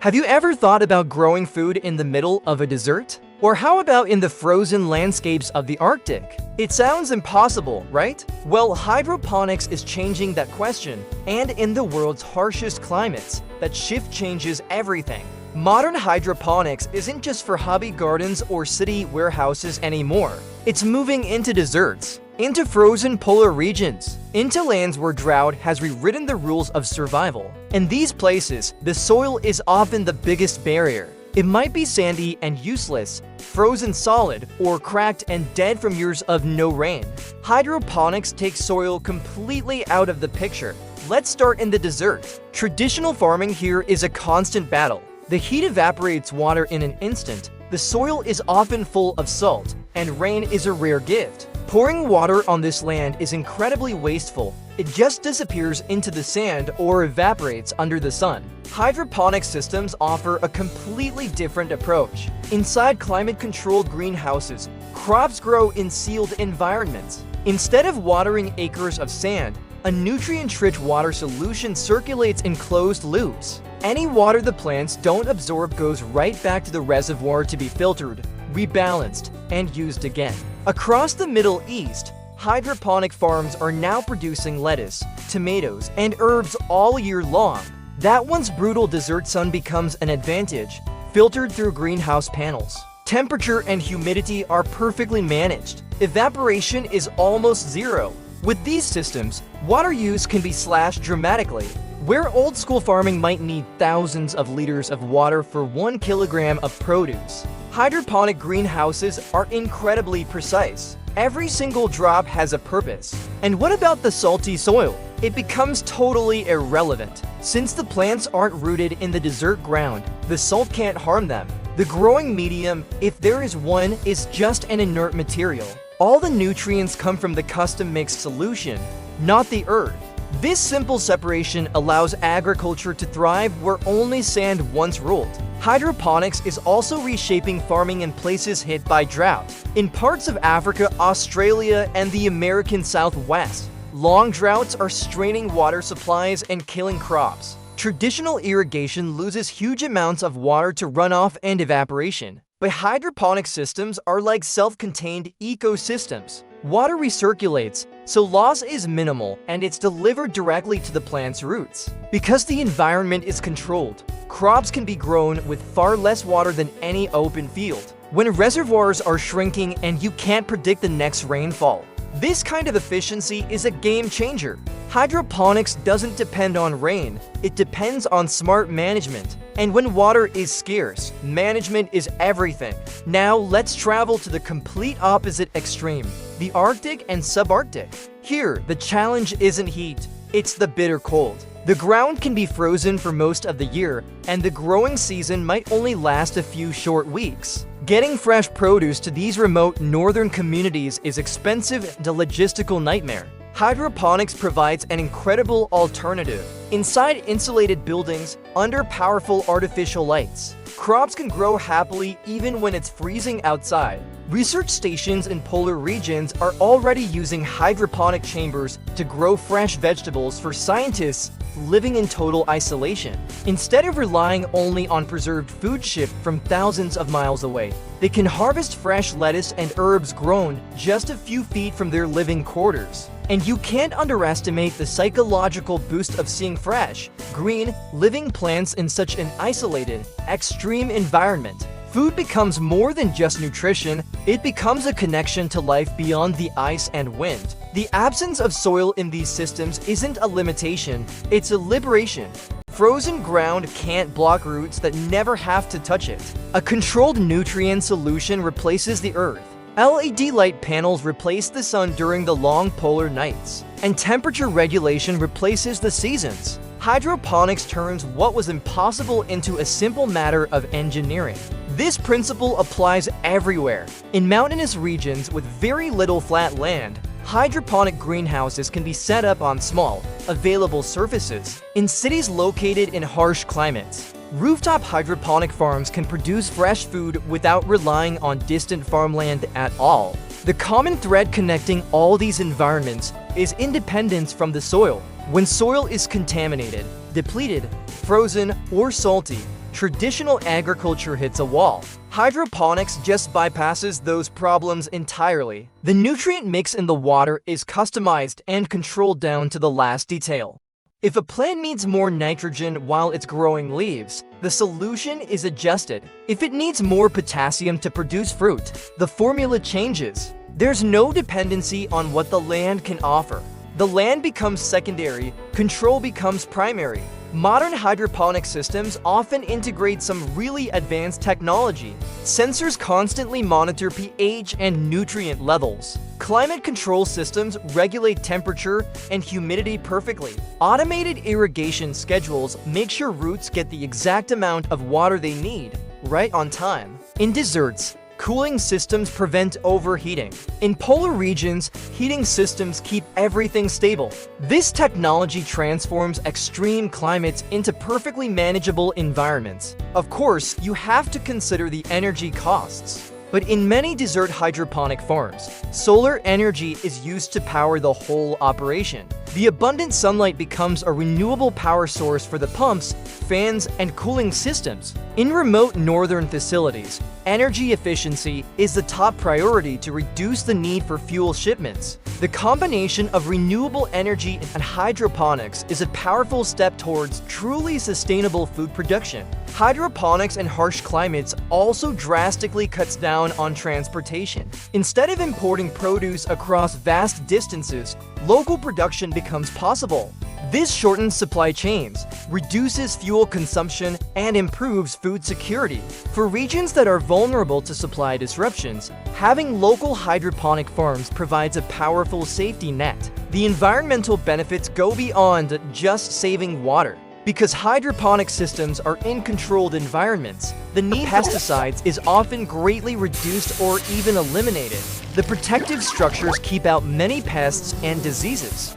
Have you ever thought about growing food in the middle of a desert? Or how about in the frozen landscapes of the Arctic? It sounds impossible, right? Well, hydroponics is changing that question, and in the world's harshest climates, that shift changes everything. Modern hydroponics isn't just for hobby gardens or city warehouses anymore. It's moving into deserts, into frozen polar regions, into lands where drought has rewritten the rules of survival. In these places, the soil is often the biggest barrier. It might be sandy and useless, frozen solid, or cracked and dead from years of no rain. Hydroponics takes soil completely out of the picture. Let's start in the desert. Traditional farming here is a constant battle. The heat evaporates water in an instant, the soil is often full of salt, and rain is a rare gift. Pouring water on this land is incredibly wasteful. It just disappears into the sand or evaporates under the sun. Hydroponic systems offer a completely different approach. Inside climate-controlled greenhouses, crops grow in sealed environments. Instead of watering acres of sand, a nutrient-rich water solution circulates in closed loops. Any water the plants don't absorb goes right back to the reservoir to be filtered, rebalanced, and used again. Across the Middle East, hydroponic farms are now producing lettuce, tomatoes, and herbs all year long. That once brutal desert sun becomes an advantage, filtered through greenhouse panels. Temperature and humidity are perfectly managed. Evaporation is almost zero. With these systems, water use can be slashed dramatically. Where old-school farming might need thousands of liters of water for 1 kilogram of produce, hydroponic greenhouses are incredibly precise. Every single drop has a purpose. And what about the salty soil? It becomes totally irrelevant. Since the plants aren't rooted in the desert ground, the salt can't harm them. The growing medium, if there is one, is just an inert material. All the nutrients come from the custom-mixed solution, not the earth. This simple separation allows agriculture to thrive where only sand once ruled. Hydroponics is also reshaping farming in places hit by drought. In parts of Africa, Australia, and the American Southwest, long droughts are straining water supplies and killing crops. Traditional irrigation loses huge amounts of water to runoff and evaporation. But hydroponic systems are like self-contained ecosystems. Water recirculates, so loss is minimal and it's delivered directly to the plant's roots. Because the environment is controlled, crops can be grown with far less water than any open field. When reservoirs are shrinking and you can't predict the next rainfall, this kind of efficiency is a game changer. Hydroponics doesn't depend on rain, it depends on smart management. And when water is scarce, management is everything. Now let's travel to the complete opposite extreme, the Arctic and subarctic. Here, the challenge isn't heat, it's the bitter cold. The ground can be frozen for most of the year, and the growing season might only last a few short weeks. Getting fresh produce to these remote northern communities is expensive and a logistical nightmare. Hydroponics provides an incredible alternative. Inside insulated buildings, under powerful artificial lights, crops can grow happily even when it's freezing outside. Research stations in polar regions are already using hydroponic chambers to grow fresh vegetables for scientists living in total isolation. Instead of relying only on preserved food shipped from thousands of miles away, they can harvest fresh lettuce and herbs grown just a few feet from their living quarters. And you can't underestimate the psychological boost of seeing fresh, green, living plants in such an isolated, extreme environment. Food becomes more than just nutrition, it becomes a connection to life beyond the ice and wind. The absence of soil in these systems isn't a limitation, it's a liberation. Frozen ground can't block roots that never have to touch it. A controlled nutrient solution replaces the earth. LED light panels replace the sun during the long polar nights, and temperature regulation replaces the seasons. Hydroponics turns what was impossible into a simple matter of engineering. This principle applies everywhere. In mountainous regions with very little flat land, hydroponic greenhouses can be set up on small, available surfaces. In cities located in harsh climates, rooftop hydroponic farms can produce fresh food without relying on distant farmland at all. The common thread connecting all these environments is independence from the soil. When soil is contaminated, depleted, frozen, or salty, traditional agriculture hits a wall. Hydroponics just bypasses those problems entirely. The nutrient mix in the water is customized and controlled down to the last detail. If a plant needs more nitrogen while it's growing leaves, the solution is adjusted. If it needs more potassium to produce fruit, the formula changes. There's no dependency on what the land can offer. The land becomes secondary, control becomes primary. Modern hydroponic systems often integrate some really advanced technology. Sensors constantly monitor pH and nutrient levels. Climate control systems regulate temperature and humidity perfectly. Automated irrigation schedules make sure roots get the exact amount of water they need, right on time. In deserts, cooling systems prevent overheating. In polar regions, heating systems keep everything stable. This technology transforms extreme climates into perfectly manageable environments. Of course, you have to consider the energy costs. But in many desert hydroponic farms, solar energy is used to power the whole operation. The abundant sunlight becomes a renewable power source for the pumps, fans, and cooling systems. In remote northern facilities, energy efficiency is the top priority to reduce the need for fuel shipments. The combination of renewable energy and hydroponics is a powerful step towards truly sustainable food production. Hydroponics in harsh climates also drastically cuts down on transportation. Instead of importing produce across vast distances, local production becomes possible. This shortens supply chains, reduces fuel consumption, and improves food security. For regions that are vulnerable to supply disruptions, having local hydroponic farms provides a powerful safety net. The environmental benefits go beyond just saving water. Because hydroponic systems are in controlled environments, the need for pesticides is often greatly reduced or even eliminated. The protective structures keep out many pests and diseases.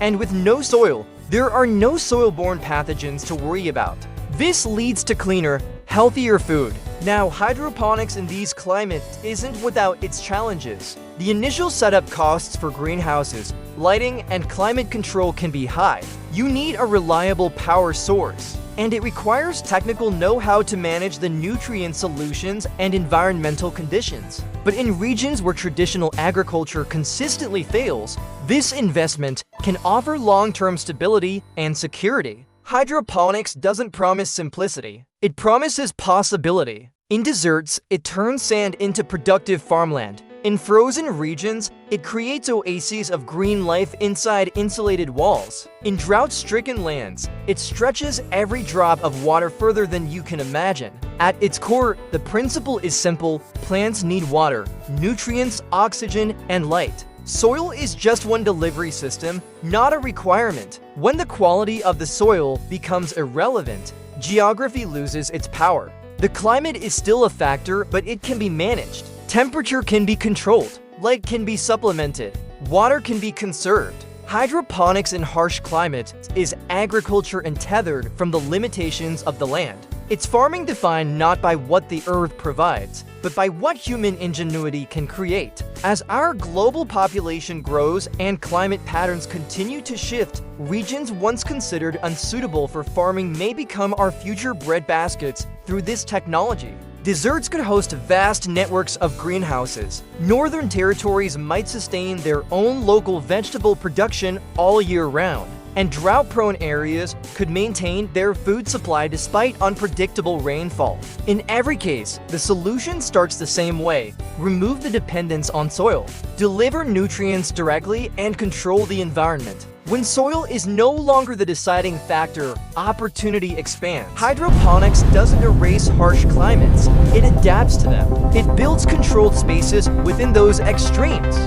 And with no soil, there are no soil-borne pathogens to worry about. This leads to cleaner, healthier food. Now, hydroponics in these climates isn't without its challenges. The initial setup costs for greenhouses, lighting, and climate control can be high. You need a reliable power source, and it requires technical know-how to manage the nutrient solutions and environmental conditions. But in regions where traditional agriculture consistently fails, this investment can offer long-term stability and security. Hydroponics doesn't promise simplicity. It promises possibility. In deserts, it turns sand into productive farmland. In frozen regions, it creates oases of green life inside insulated walls. In drought-stricken lands, it stretches every drop of water further than you can imagine. At its core, the principle is simple: plants need water, nutrients, oxygen, and light. Soil is just one delivery system, not a requirement. When the quality of the soil becomes irrelevant, geography loses its power. The climate is still a factor, but it can be managed. Temperature can be controlled, light can be supplemented, water can be conserved. Hydroponics in harsh climates is agriculture untethered from the limitations of the land. It's farming defined not by what the earth provides, but by what human ingenuity can create. As our global population grows and climate patterns continue to shift, regions once considered unsuitable for farming may become our future breadbaskets through this technology. Deserts could host vast networks of greenhouses. Northern territories might sustain their own local vegetable production all year round. And drought-prone areas could maintain their food supply despite unpredictable rainfall. In every case, the solution starts the same way: remove the dependence on soil, deliver nutrients directly, and control the environment. When soil is no longer the deciding factor, opportunity expands. Hydroponics doesn't erase harsh climates, it adapts to them. It builds controlled spaces within those extremes.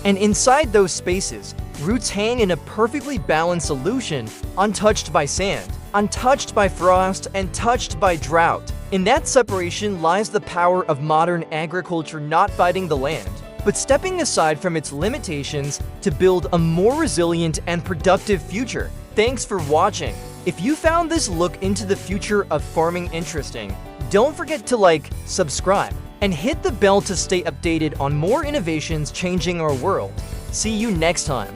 And inside those spaces, roots hang in a perfectly balanced solution, untouched by sand, untouched by frost, and touched by drought. In that separation lies the power of modern agriculture, not fighting the land, but stepping aside from its limitations to build a more resilient and productive future. Thanks for watching. If you found this look into the future of farming interesting, don't forget to like, subscribe, and hit the bell to stay updated on more innovations changing our world. See you next time.